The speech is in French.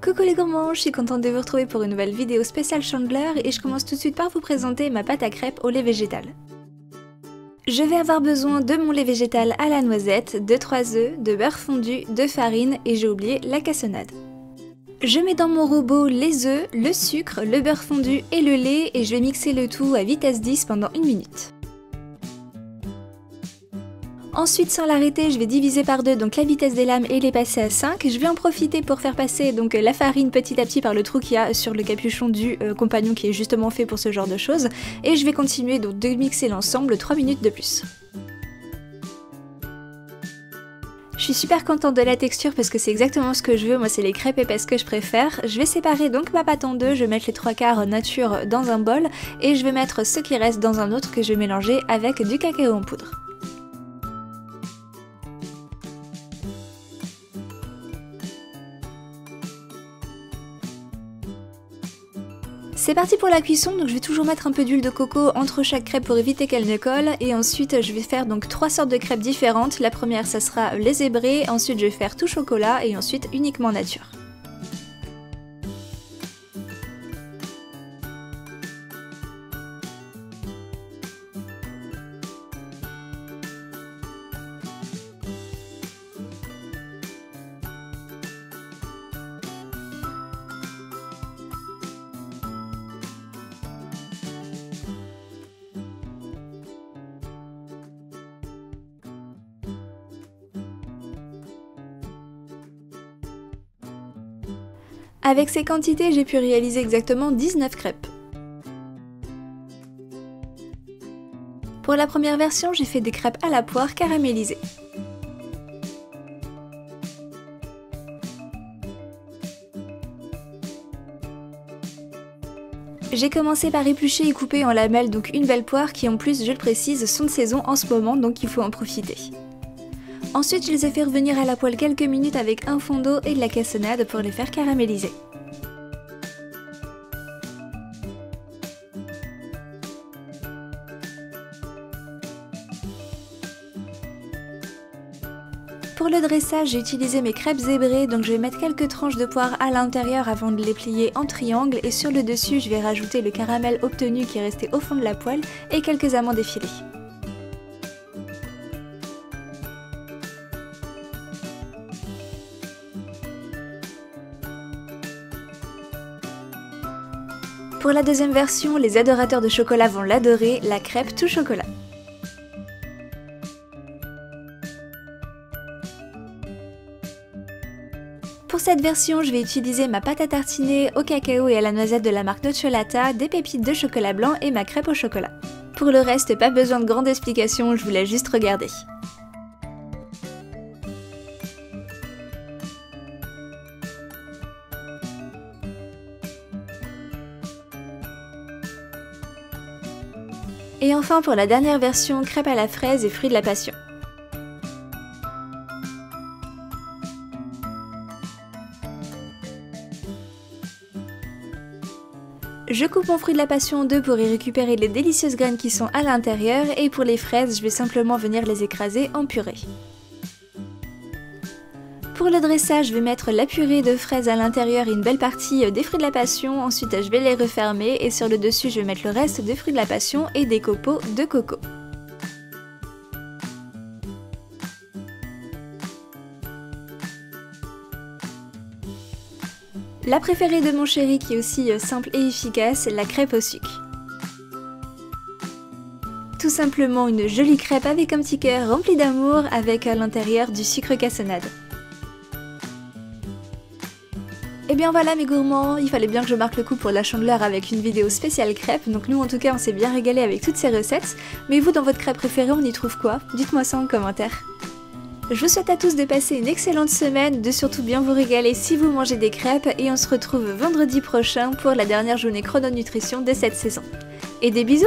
Coucou les gourmands, je suis contente de vous retrouver pour une nouvelle vidéo spéciale Chandler et je commence tout de suite par vous présenter ma pâte à crêpes au lait végétal. Je vais avoir besoin de mon lait végétal à la noisette, de 3 œufs, de beurre fondu, de farine et j'ai oublié la cassonade. Je mets dans mon robot les œufs, le sucre, le beurre fondu et le lait et je vais mixer le tout à vitesse 10 pendant 1 minute. Ensuite, sans l'arrêter, je vais diviser par 2 donc la vitesse des lames et les passer à 5. Je vais en profiter pour faire passer donc la farine petit à petit par le trou qu'il y a sur le capuchon du compagnon qui est justement fait pour ce genre de choses. Et je vais continuer donc de mixer l'ensemble 3 minutes de plus. Je suis super contente de la texture parce que c'est exactement ce que je veux, moi c'est les crêpes épaisses que je préfère. Je vais séparer donc ma pâte en deux, je vais mettre les 3/4 nature dans un bol et je vais mettre ce qui reste dans un autre que je vais mélanger avec du cacao en poudre. C'est parti pour la cuisson, donc je vais toujours mettre un peu d'huile de coco entre chaque crêpe pour éviter qu'elle ne colle et ensuite je vais faire donc 3 sortes de crêpes différentes. La première ça sera les zébrés, ensuite je vais faire tout chocolat et ensuite uniquement nature. Avec ces quantités, j'ai pu réaliser exactement 19 crêpes. Pour la première version, j'ai fait des crêpes à la poire caramélisées. J'ai commencé par éplucher et couper en lamelles donc une belle poire qui en plus, je le précise, sont de saison en ce moment donc il faut en profiter. Ensuite, je les ai fait revenir à la poêle quelques minutes avec un fond d'eau et de la cassonade pour les faire caraméliser. Pour le dressage, j'ai utilisé mes crêpes zébrées, donc je vais mettre quelques tranches de poire à l'intérieur avant de les plier en triangle et sur le dessus, je vais rajouter le caramel obtenu qui est resté au fond de la poêle et quelques amandes effilées. Pour la deuxième version, les adorateurs de chocolat vont l'adorer, la crêpe tout chocolat. Pour cette version, je vais utiliser ma pâte à tartiner au cacao et à la noisette de la marque Nocciolata, des pépites de chocolat blanc et ma crêpe au chocolat. Pour le reste, pas besoin de grande explication, je vous laisse juste regarder. Et enfin pour la dernière version, crêpes à la fraise et fruits de la passion. Je coupe mon fruit de la passion en deux pour y récupérer les délicieuses graines qui sont à l'intérieur et pour les fraises, je vais simplement venir les écraser en purée. Pour le dressage, je vais mettre la purée de fraises à l'intérieur et une belle partie des fruits de la passion, ensuite je vais les refermer et sur le dessus je vais mettre le reste des fruits de la passion et des copeaux de coco. La préférée de mon chéri qui est aussi simple et efficace, la crêpe au sucre. Tout simplement une jolie crêpe avec un petit cœur rempli d'amour avec à l'intérieur du sucre cassonade. Et bien voilà mes gourmands, il fallait bien que je marque le coup pour la Chandler avec une vidéo spéciale crêpes, donc nous en tout cas on s'est bien régalé avec toutes ces recettes, mais vous dans votre crêpe préférée on y trouve quoi? Dites-moi ça en commentaire. Je vous souhaite à tous de passer une excellente semaine, de surtout bien vous régaler si vous mangez des crêpes et on se retrouve vendredi prochain pour la dernière journée chrononutrition de cette saison. Et des bisous!